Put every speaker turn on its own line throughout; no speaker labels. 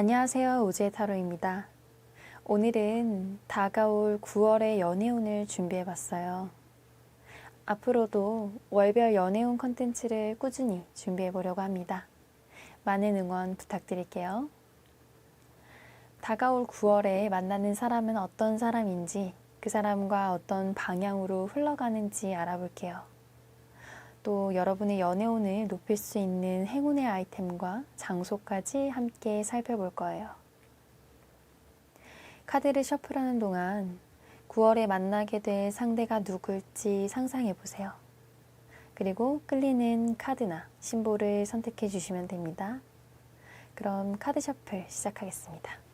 안녕하세요. 오지의 타로입니다. 오늘은 다가올 9월의 연애운을 준비해봤어요. 앞으로도 월별 연애운 컨텐츠를 꾸준히 준비해보려고 합니다. 많은 응원 부탁드릴게요. 다가올 9월에 만나는 사람은 어떤 사람인지, 그 사람과 어떤 방향으로 흘러가는지 알아볼게요. 또 여러분의 연애운을 높일 수 있는 행운의 아이템과 장소까지 함께 살펴볼 거예요. 카드를 셔플하는 동안 9월에 만나게 될 상대가 누굴지 상상해 보세요. 그리고 끌리는 카드나 심볼을 선택해 주시면 됩니다. 그럼 카드 셔플 시작하겠습니다.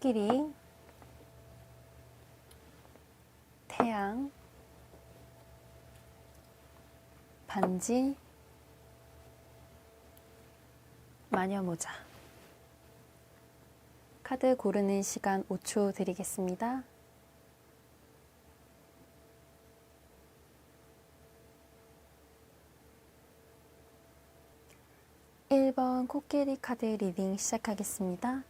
코끼리, 태양, 반지, 마녀모자. 카드 고르는 시간 5초 드리겠습니다. (1번) 코끼리 카드 리딩 시작하겠습니다.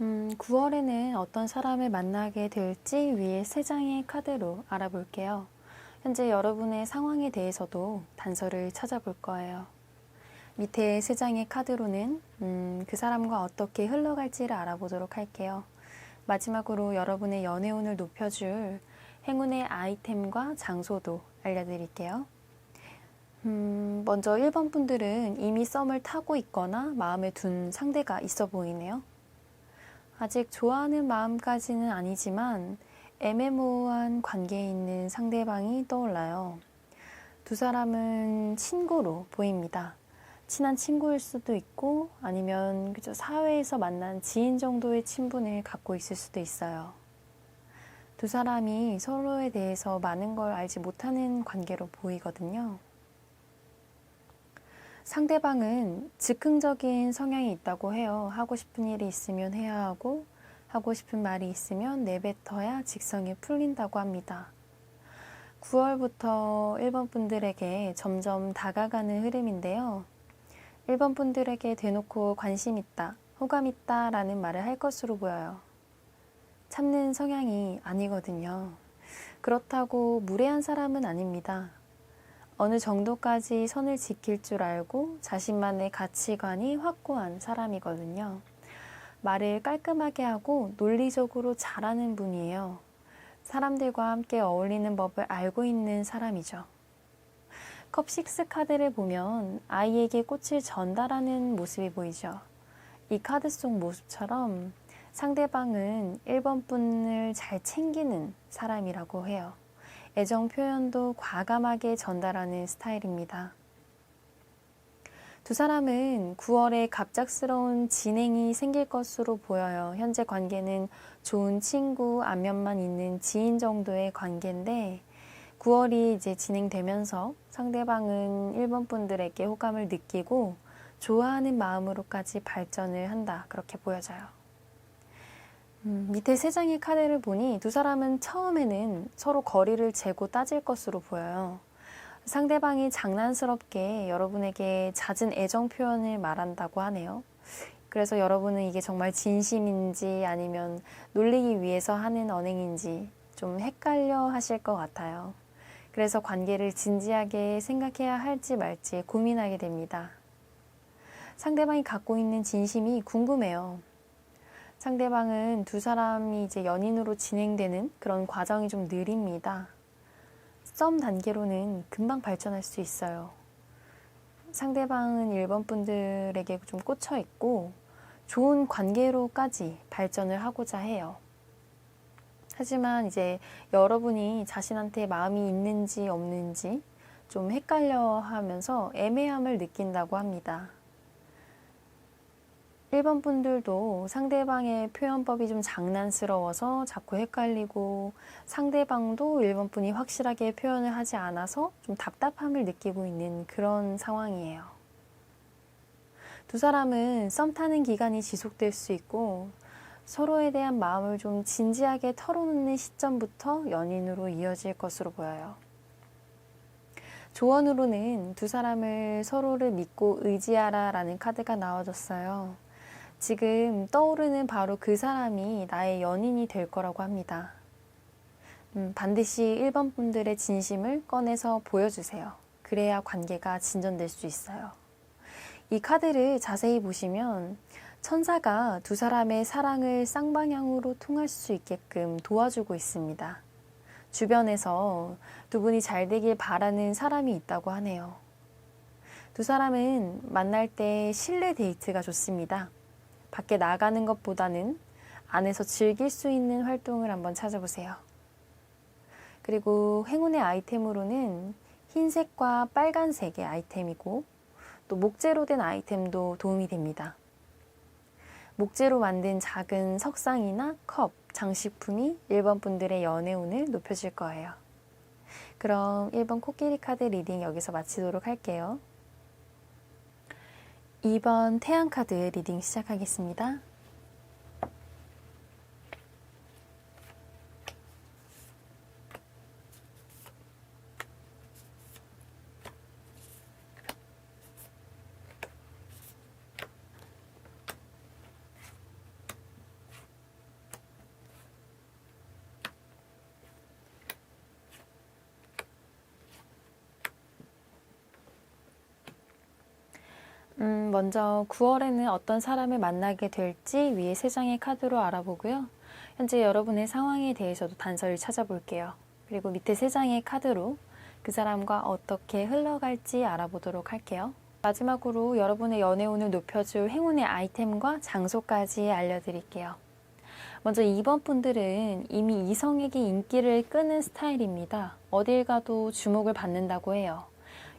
음, 9월에는 어떤 사람을 만나게 될지 위에 3장의 카드로 알아볼게요. 현재 여러분의 상황에 대해서도 단서를 찾아볼 거예요. 밑에 3장의 카드로는 그 사람과 어떻게 흘러갈지를 알아보도록 할게요. 마지막으로 여러분의 연애운을 높여줄 행운의 아이템과 장소도 알려드릴게요. 먼저 1번 분들은 이미 썸을 타고 있거나 마음에 둔 상대가 있어 보이네요. 아직 좋아하는 마음까지는 아니지만 애매모호한 관계에 있는 상대방이 떠올라요. 두 사람은 친구로 보입니다. 친한 친구일 수도 있고 아니면 그저 사회에서 만난 지인 정도의 친분을 갖고 있을 수도 있어요. 두 사람이 서로에 대해서 많은 걸 알지 못하는 관계로 보이거든요. 상대방은 즉흥적인 성향이 있다고 해요. 하고 싶은 일이 있으면 해야 하고 하고 싶은 말이 있으면 내뱉어야 직성이 풀린다고 합니다. 9월부터 1번 분들에게 점점 다가가는 흐름인데요. 1번 분들에게 대놓고 관심 있다, 호감 있다 라는 말을 할 것으로 보여요. 참는 성향이 아니거든요. 그렇다고 무례한 사람은 아닙니다. 어느 정도까지 선을 지킬 줄 알고 자신만의 가치관이 확고한 사람이거든요. 말을 깔끔하게 하고 논리적으로 잘하는 분이에요. 사람들과 함께 어울리는 법을 알고 있는 사람이죠. 컵 6 카드를 보면 아이에게 꽃을 전달하는 모습이 보이죠. 이 카드 속 모습처럼 상대방은 1번 분을 잘 챙기는 사람이라고 해요. 애정 표현도 과감하게 전달하는 스타일입니다. 두 사람은 9월에 갑작스러운 진행이 생길 것으로 보여요. 현재 관계는 좋은 친구, 안면만 있는 지인 정도의 관계인데 9월이 이제 진행되면서 상대방은 1번 분들에게 호감을 느끼고 좋아하는 마음으로까지 발전을 한다. 그렇게 보여져요. 밑에 3장의 카드를 보니 두 사람은 처음에는 서로 거리를 재고 따질 것으로 보여요. 상대방이 장난스럽게 여러분에게 잦은 애정 표현을 말한다고 하네요. 그래서 여러분은 이게 정말 진심인지 아니면 놀리기 위해서 하는 언행인지 좀 헷갈려 하실 것 같아요. 그래서 관계를 진지하게 생각해야 할지 말지 고민하게 됩니다. 상대방이 갖고 있는 진심이 궁금해요. 상대방은 두 사람이 이제 연인으로 진행되는 그런 과정이 좀 느립니다. 썸 단계로는 금방 발전할 수 있어요. 상대방은 1번 분들에게 좀 꽂혀 있고 좋은 관계로까지 발전을 하고자 해요. 하지만 이제 여러분이 자신한테 마음이 있는지 없는지 좀 헷갈려 하면서 애매함을 느낀다고 합니다. 1번 분들도 상대방의 표현법이 좀 장난스러워서 자꾸 헷갈리고 상대방도 1번 분이 확실하게 표현을 하지 않아서 좀 답답함을 느끼고 있는 그런 상황이에요. 두 사람은 썸 타는 기간이 지속될 수 있고 서로에 대한 마음을 좀 진지하게 털어놓는 시점부터 연인으로 이어질 것으로 보여요. 조언으로는 두 사람을 서로를 믿고 의지하라 라는 카드가 나와줬어요. 지금 떠오르는 바로 그 사람이 나의 연인이 될 거라고 합니다. 반드시 1번 분들의 진심을 꺼내서 보여주세요. 그래야 관계가 진전될 수 있어요. 이 카드를 자세히 보시면 천사가 두 사람의 사랑을 쌍방향으로 통할 수 있게끔 도와주고 있습니다. 주변에서 두 분이 잘 되길 바라는 사람이 있다고 하네요. 두 사람은 만날 때 실내 데이트가 좋습니다. 밖에 나가는 것보다는 안에서 즐길 수 있는 활동을 한번 찾아보세요. 그리고 행운의 아이템으로는 흰색과 빨간색의 아이템이고 또 목재로 된 아이템도 도움이 됩니다. 목재로 만든 작은 석상이나 컵, 장식품이 1번 분들의 연애운을 높여줄 거예요. 그럼 1번 코끼리 카드 리딩 여기서 마치도록 할게요. 2번 태양 카드 리딩 시작하겠습니다. 먼저 9월에는 어떤 사람을 만나게 될지 위에 3장의 카드로 알아보고요. 현재 여러분의 상황에 대해서도 단서를 찾아볼게요. 그리고 밑에 3장의 카드로 그 사람과 어떻게 흘러갈지 알아보도록 할게요. 마지막으로 여러분의 연애운을 높여줄 행운의 아이템과 장소까지 알려드릴게요. 먼저 2번 분들은 이미 이성에게 인기를 끄는 스타일입니다. 어딜 가도 주목을 받는다고 해요.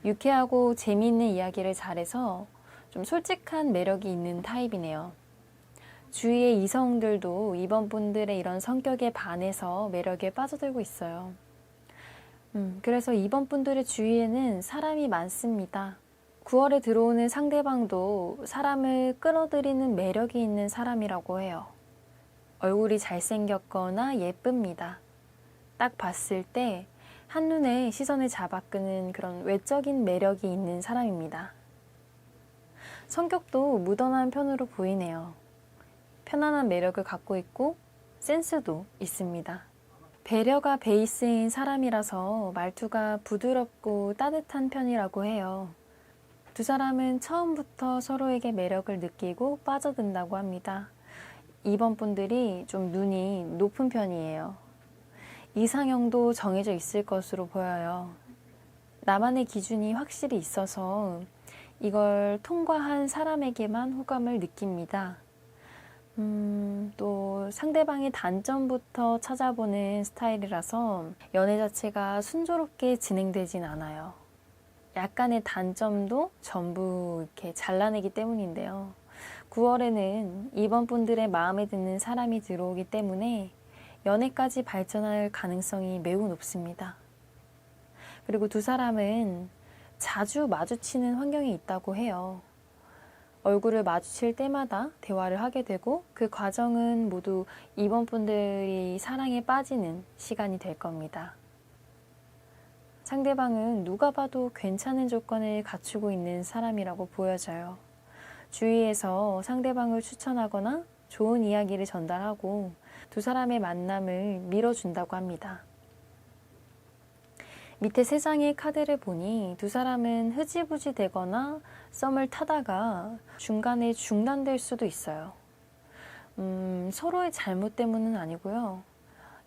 유쾌하고 재미있는 이야기를 잘해서 좀 솔직한 매력이 있는 타입이네요. 주위의 이성들도 2번 분들의 이런 성격에 반해서 매력에 빠져들고 있어요. 그래서 2번 분들의 주위에는 사람이 많습니다. 9월에 들어오는 상대방도 사람을 끌어들이는 매력이 있는 사람이라고 해요. 얼굴이 잘생겼거나 예쁩니다. 딱 봤을 때 한눈에 시선을 잡아끄는 그런 외적인 매력이 있는 사람입니다. 성격도 무던한 편으로 보이네요. 편안한 매력을 갖고 있고 센스도 있습니다. 배려가 베이스인 사람이라서 말투가 부드럽고 따뜻한 편이라고 해요. 두 사람은 처음부터 서로에게 매력을 느끼고 빠져든다고 합니다. 2번 분들이 좀 눈이 높은 편이에요. 이상형도 정해져 있을 것으로 보여요. 나만의 기준이 확실히 있어서 이걸 통과한 사람에게만 호감을 느낍니다. 또 상대방의 단점부터 찾아보는 스타일이라서 연애 자체가 순조롭게 진행되진 않아요. 약간의 단점도 전부 이렇게 잘라내기 때문인데요. 9월에는 2번 분들의 마음에 드는 사람이 들어오기 때문에 연애까지 발전할 가능성이 매우 높습니다. 그리고 두 사람은 자주 마주치는 환경이 있다고 해요. 얼굴을 마주칠 때마다 대화를 하게 되고 그 과정은 모두 2번 분들이 사랑에 빠지는 시간이 될 겁니다. 상대방은 누가 봐도 괜찮은 조건을 갖추고 있는 사람이라고 보여져요. 주위에서 상대방을 추천하거나 좋은 이야기를 전달하고 두 사람의 만남을 밀어준다고 합니다. 밑에 3장의 카드를 보니 두 사람은 흐지부지 되거나 썸을 타다가 중간에 중단될 수도 있어요. 서로의 잘못 때문은 아니고요.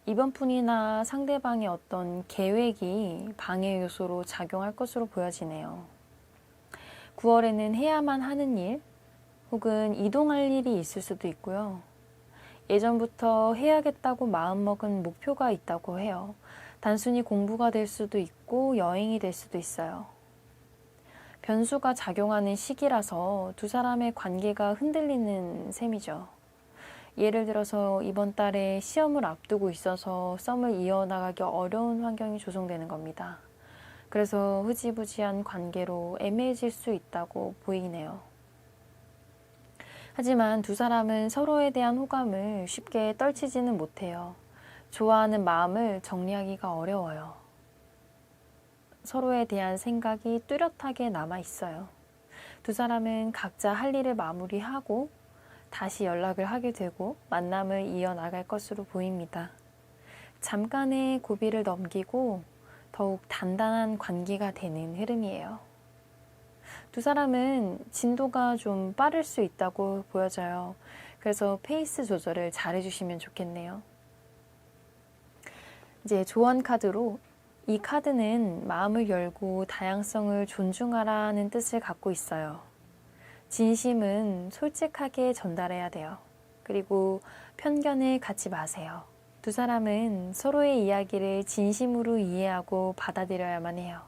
이번 분이나 상대방의 어떤 계획이 방해 요소로 작용할 것으로 보여지네요. 9월에는 해야만 하는 일 혹은 이동할 일이 있을 수도 있고요. 예전부터 해야겠다고 마음먹은 목표가 있다고 해요. 단순히 공부가 될 수도 있고 여행이 될 수도 있어요. 변수가 작용하는 시기라서 두 사람의 관계가 흔들리는 셈이죠. 예를 들어서 이번 달에 시험을 앞두고 있어서 썸을 이어나가기 어려운 환경이 조성되는 겁니다. 그래서 흐지부지한 관계로 애매해질 수 있다고 보이네요. 하지만 두 사람은 서로에 대한 호감을 쉽게 떨치지는 못해요. 좋아하는 마음을 정리하기가 어려워요. 서로에 대한 생각이 뚜렷하게 남아 있어요. 두 사람은 각자 할 일을 마무리하고 다시 연락을 하게 되고 만남을 이어나갈 것으로 보입니다. 잠깐의 고비를 넘기고 더욱 단단한 관계가 되는 흐름이에요. 두 사람은 진도가 좀 빠를 수 있다고 보여져요. 그래서 페이스 조절을 잘 해주시면 좋겠네요. 이제 조언 카드로 이 카드는 마음을 열고 다양성을 존중하라는 뜻을 갖고 있어요. 진심은 솔직하게 전달해야 돼요. 그리고 편견을 갖지 마세요. 두 사람은 서로의 이야기를 진심으로 이해하고 받아들여야만 해요.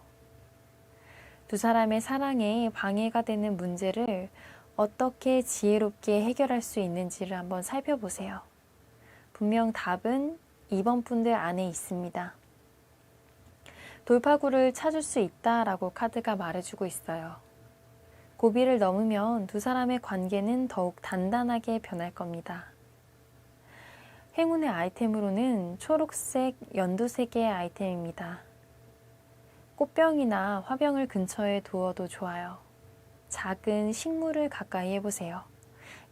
두 사람의 사랑에 방해가 되는 문제를 어떻게 지혜롭게 해결할 수 있는지를 한번 살펴보세요. 분명 답은 2번 분들 안에 있습니다. 돌파구를 찾을 수 있다라고 카드가 말해주고 있어요. 고비를 넘으면 두 사람의 관계는 더욱 단단하게 변할 겁니다. 행운의 아이템으로는 초록색, 연두색의 아이템입니다. 꽃병이나 화병을 근처에 두어도 좋아요. 작은 식물을 가까이 해보세요.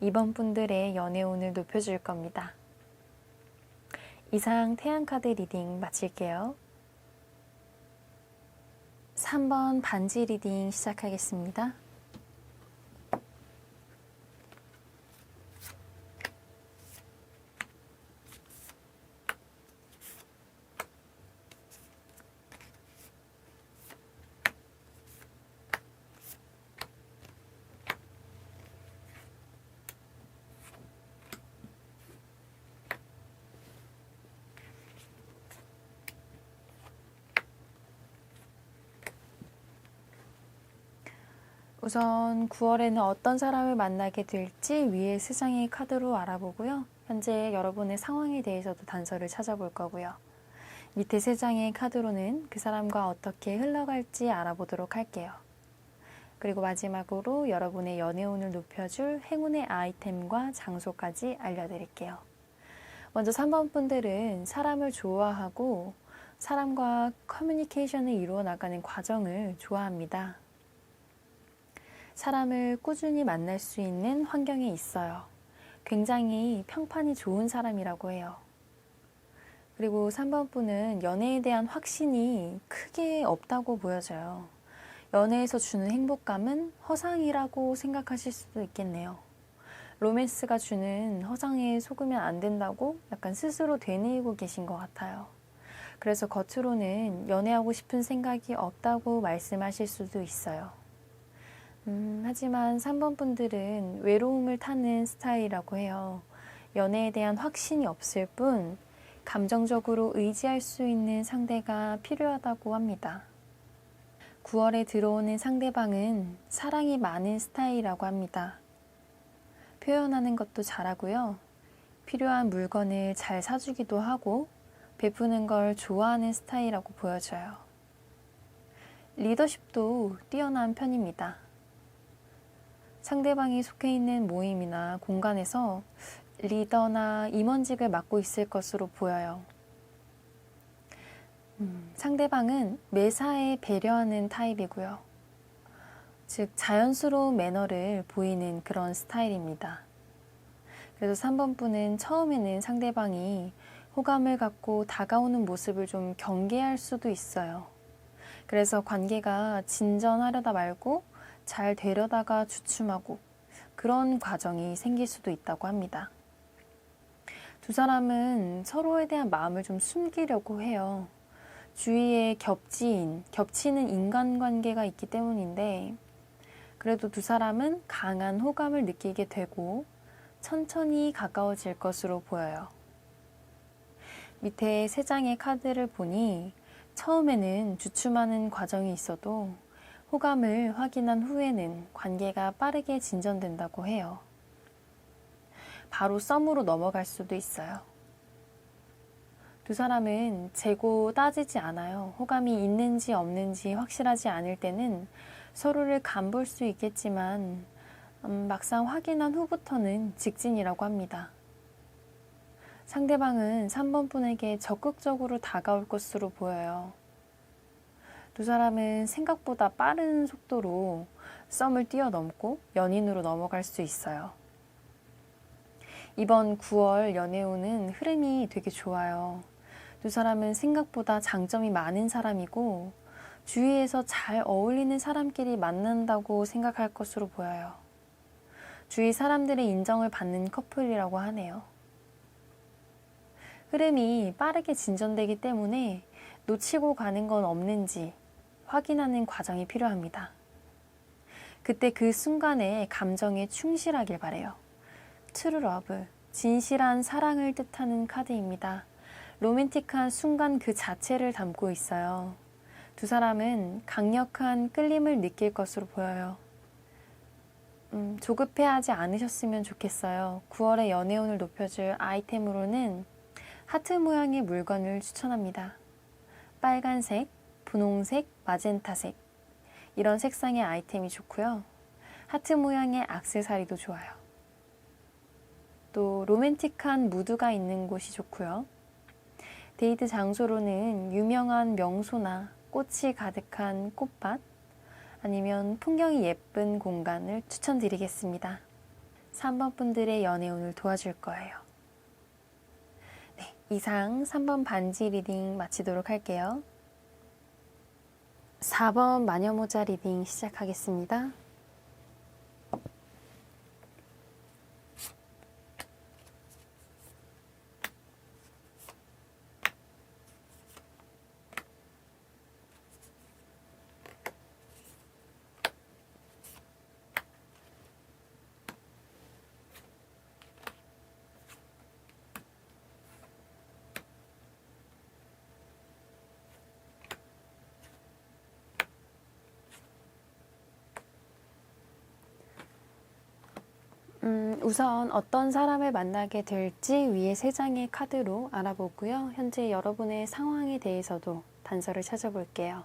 이번 분들의 연애운을 높여줄 겁니다. 이상 태양카드 리딩 마칠게요. 3번 반지 리딩 시작하겠습니다. 우선 9월에는 어떤 사람을 만나게 될지 위에 3장의 카드로 알아보고요. 현재 여러분의 상황에 대해서도 단서를 찾아볼 거고요. 밑에 3장의 카드로는 그 사람과 어떻게 흘러갈지 알아보도록 할게요. 그리고 마지막으로 여러분의 연애운을 높여줄 행운의 아이템과 장소까지 알려드릴게요. 먼저 3번 분들은 사람을 좋아하고 사람과 커뮤니케이션을 이루어 나가는 과정을 좋아합니다. 사람을 꾸준히 만날 수 있는 환경에 있어요. 굉장히 평판이 좋은 사람이라고 해요. 그리고 3번 분은 연애에 대한 확신이 크게 없다고 보여져요. 연애에서 주는 행복감은 허상이라고 생각하실 수도 있겠네요. 로맨스가 주는 허상에 속으면 안 된다고 약간 스스로 되뇌이고 계신 것 같아요. 그래서 겉으로는 연애하고 싶은 생각이 없다고 말씀하실 수도 있어요. 하지만 3번 분들은 외로움을 타는 스타일이라고 해요. 연애에 대한 확신이 없을 뿐 감정적으로 의지할 수 있는 상대가 필요하다고 합니다. 9월에 들어오는 상대방은 사랑이 많은 스타일이라고 합니다. 표현하는 것도 잘하고요. 필요한 물건을 잘 사주기도 하고 베푸는 걸 좋아하는 스타일이라고 보여져요. 리더십도 뛰어난 편입니다. 상대방이 속해 있는 모임이나 공간에서 리더나 임원직을 맡고 있을 것으로 보여요. 상대방은 매사에 배려하는 타입이고요. 즉 자연스러운 매너를 보이는 그런 스타일입니다. 그래서 3번 분은 처음에는 상대방이 호감을 갖고 다가오는 모습을 좀 경계할 수도 있어요. 그래서 관계가 진전하려다 말고 잘 되려다가 주춤하고 그런 과정이 생길 수도 있다고 합니다. 두 사람은 서로에 대한 마음을 좀 숨기려고 해요. 주위에 겹치는 인간관계가 있기 때문인데 그래도 두 사람은 강한 호감을 느끼게 되고 천천히 가까워질 것으로 보여요. 밑에 3장의 카드를 보니 처음에는 주춤하는 과정이 있어도 호감을 확인한 후에는 관계가 빠르게 진전된다고 해요. 바로 썸으로 넘어갈 수도 있어요. 두 사람은 재고 따지지 않아요. 호감이 있는지 없는지 확실하지 않을 때는 서로를 간볼 수 있겠지만 막상 확인한 후부터는 직진이라고 합니다. 상대방은 3번 분에게 적극적으로 다가올 것으로 보여요. 두 사람은 생각보다 빠른 속도로 썸을 뛰어넘고 연인으로 넘어갈 수 있어요. 이번 9월 연애운은 흐름이 되게 좋아요. 두 사람은 생각보다 장점이 많은 사람이고 주위에서 잘 어울리는 사람끼리 만난다고 생각할 것으로 보여요. 주위 사람들의 인정을 받는 커플이라고 하네요. 흐름이 빠르게 진전되기 때문에 놓치고 가는 건 없는지 확인하는 과정이 필요합니다. 그때 그 순간에 감정에 충실하길 바래요. True Love, 진실한 사랑을 뜻하는 카드입니다. 로맨틱한 순간 그 자체를 담고 있어요. 두 사람은 강력한 끌림을 느낄 것으로 보여요. 조급해하지 않으셨으면 좋겠어요. 9월의 연애운을 높여줄 아이템으로는 하트 모양의 물건을 추천합니다. 빨간색, 분홍색, 마젠타색 이런 색상의 아이템이 좋고요. 하트 모양의 액세서리도 좋아요. 또 로맨틱한 무드가 있는 곳이 좋고요. 데이트 장소로는 유명한 명소나 꽃이 가득한 꽃밭 아니면 풍경이 예쁜 공간을 추천드리겠습니다. 3번 분들의 연애운을 도와줄 거예요. 네, 이상 3번 반지 리딩 마치도록 할게요. 4번 마녀모자 리딩 시작하겠습니다. 우선 어떤 사람을 만나게 될지 위에 3장의 카드로 알아보고요. 현재 여러분의 상황에 대해서도 단서를 찾아볼게요.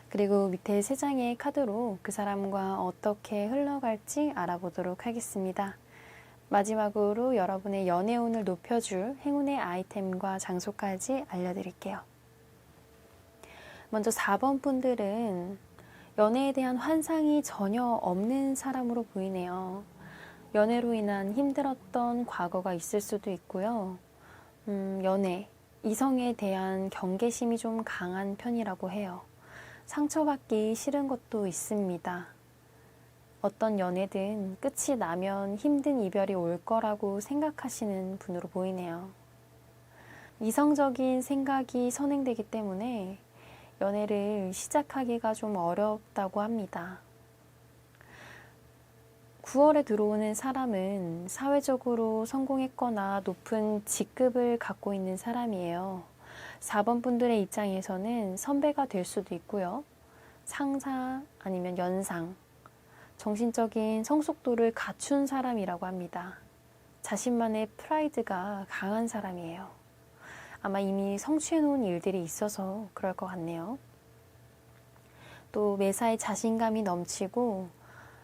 그리고 밑에 3장의 카드로 그 사람과 어떻게 흘러갈지 알아보도록 하겠습니다. 마지막으로 여러분의 연애운을 높여줄 행운의 아이템과 장소까지 알려드릴게요. 먼저 4번 분들은 연애에 대한 환상이 전혀 없는 사람으로 보이네요. 연애로 인한 힘들었던 과거가 있을 수도 있고요. 연애, 이성에 대한 경계심이 좀 강한 편이라고 해요. 상처받기 싫은 것도 있습니다. 어떤 연애든 끝이 나면 힘든 이별이 올 거라고 생각하시는 분으로 보이네요. 이성적인 생각이 선행되기 때문에 연애를 시작하기가 좀 어렵다고 합니다. 9월에 들어오는 사람은 사회적으로 성공했거나 높은 직급을 갖고 있는 사람이에요. 4번 분들의 입장에서는 선배가 될 수도 있고요. 상사 아니면 연상, 정신적인 성숙도를 갖춘 사람이라고 합니다. 자신만의 프라이드가 강한 사람이에요. 아마 이미 성취해놓은 일들이 있어서 그럴 것 같네요. 또 매사에 자신감이 넘치고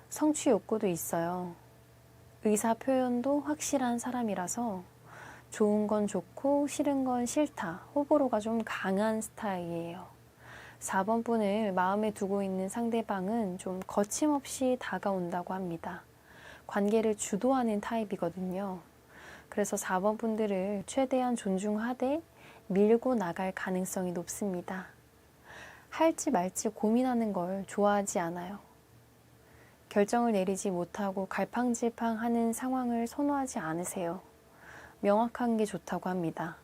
성취 욕구도 있어요. 의사 표현도 확실한 사람이라서 좋은 건 좋고 싫은 건 싫다. 호불호가 좀 강한 스타일이에요. 4번 분을 마음에 두고 있는 상대방은 좀 거침없이 다가온다고 합니다. 관계를 주도하는 타입이거든요. 그래서 4번 분들을 최대한 존중하되 밀고 나갈 가능성이 높습니다. 할지 말지 고민하는 걸 좋아하지 않아요. 결정을 내리지 못하고 갈팡질팡하는 상황을 선호하지 않으세요. 명확한 게 좋다고 합니다.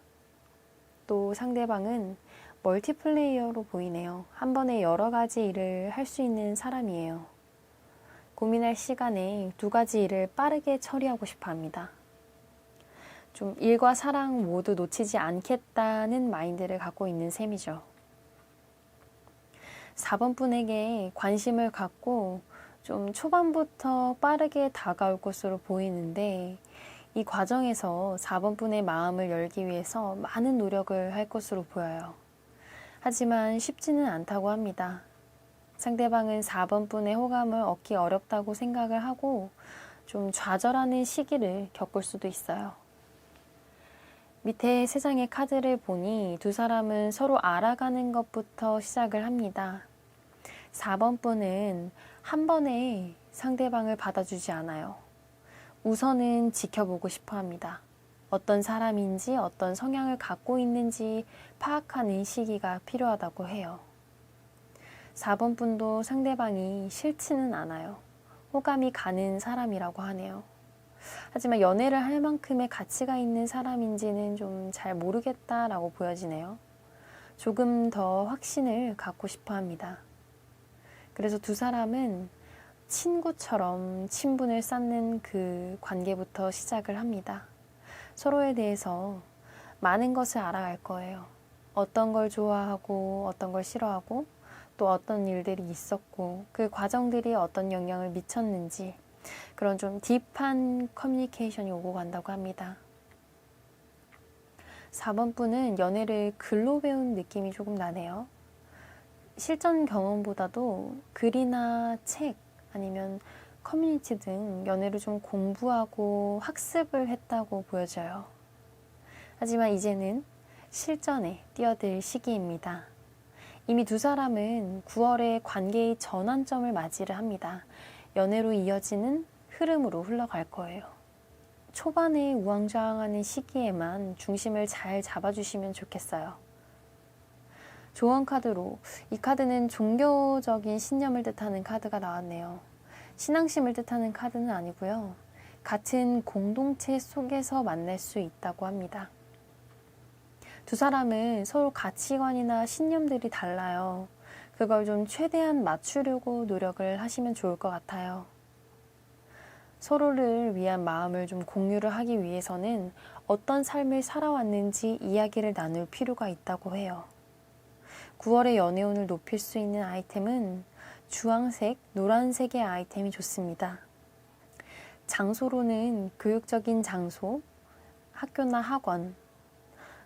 또 상대방은 멀티플레이어로 보이네요. 한 번에 여러 가지 일을 할 수 있는 사람이에요. 고민할 시간에 2가지 일을 빠르게 처리하고 싶어 합니다. 좀 일과 사랑 모두 놓치지 않겠다는 마인드를 갖고 있는 셈이죠. 4번 분에게 관심을 갖고 좀 초반부터 빠르게 다가올 것으로 보이는데 이 과정에서 4번 분의 마음을 열기 위해서 많은 노력을 할 것으로 보여요. 하지만 쉽지는 않다고 합니다. 상대방은 4번 분의 호감을 얻기 어렵다고 생각을 하고 좀 좌절하는 시기를 겪을 수도 있어요. 밑에 3장의 카드를 보니 두 사람은 서로 알아가는 것부터 시작을 합니다. 4번 분은 한 번에 상대방을 받아주지 않아요. 우선은 지켜보고 싶어 합니다. 어떤 사람인지 어떤 성향을 갖고 있는지 파악하는 시기가 필요하다고 해요. 4번 분도 상대방이 싫지는 않아요. 호감이 가는 사람이라고 하네요. 하지만 연애를 할 만큼의 가치가 있는 사람인지는 좀 잘 모르겠다라고 보여지네요. 조금 더 확신을 갖고 싶어 합니다. 그래서 두 사람은 친구처럼 친분을 쌓는 그 관계부터 시작을 합니다. 서로에 대해서 많은 것을 알아갈 거예요. 어떤 걸 좋아하고 어떤 걸 싫어하고 또 어떤 일들이 있었고 그 과정들이 어떤 영향을 미쳤는지 그런 좀 딥한 커뮤니케이션이 오고 간다고 합니다. 4번 분은 연애를 글로 배운 느낌이 조금 나네요. 실전 경험보다도 글이나 책 아니면 커뮤니티 등 연애를 좀 공부하고 학습을 했다고 보여져요. 하지만 이제는 실전에 뛰어들 시기입니다. 이미 두 사람은 9월에 관계의 전환점을 맞이를 합니다. 연애로 이어지는 흐름으로 흘러갈 거예요. 초반에 우왕좌왕하는 시기에만 중심을 잘 잡아주시면 좋겠어요. 조언 카드로 이 카드는 종교적인 신념을 뜻하는 카드가 나왔네요. 신앙심을 뜻하는 카드는 아니고요. 같은 공동체 속에서 만날 수 있다고 합니다. 두 사람은 서로 가치관이나 신념들이 달라요. 그걸 좀 최대한 맞추려고 노력을 하시면 좋을 것 같아요. 서로를 위한 마음을 좀 공유를 하기 위해서는 어떤 삶을 살아왔는지 이야기를 나눌 필요가 있다고 해요. 9월의 연애운을 높일 수 있는 아이템은 주황색, 노란색의 아이템이 좋습니다. 장소로는 교육적인 장소, 학교나 학원,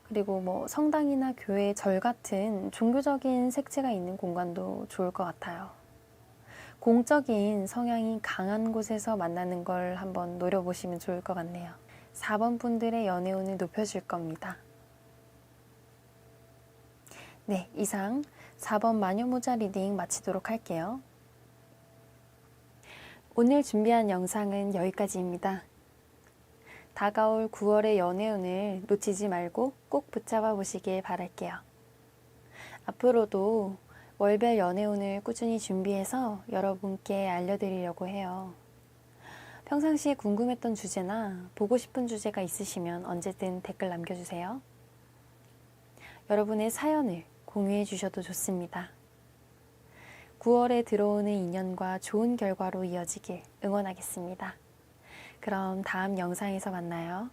그리고 뭐 성당이나 교회, 절 같은 종교적인 색채가 있는 공간도 좋을 것 같아요. 공적인 성향이 강한 곳에서 만나는 걸 한번 노려보시면 좋을 것 같네요. 4번 분들의 연애운을 높여줄 겁니다. 네, 이상 4번 마녀모자 리딩 마치도록 할게요. 오늘 준비한 영상은 여기까지입니다. 다가올 9월의 연애운을 놓치지 말고 꼭 붙잡아 보시길 바랄게요. 앞으로도 월별 연애운을 꾸준히 준비해서 여러분께 알려드리려고 해요. 평상시에 궁금했던 주제나 보고 싶은 주제가 있으시면 언제든 댓글 남겨주세요. 여러분의 사연을 공유해 주셔도 좋습니다. 9월에 들어오는 인연과 좋은 결과로 이어지길 응원하겠습니다. 그럼 다음 영상에서 만나요.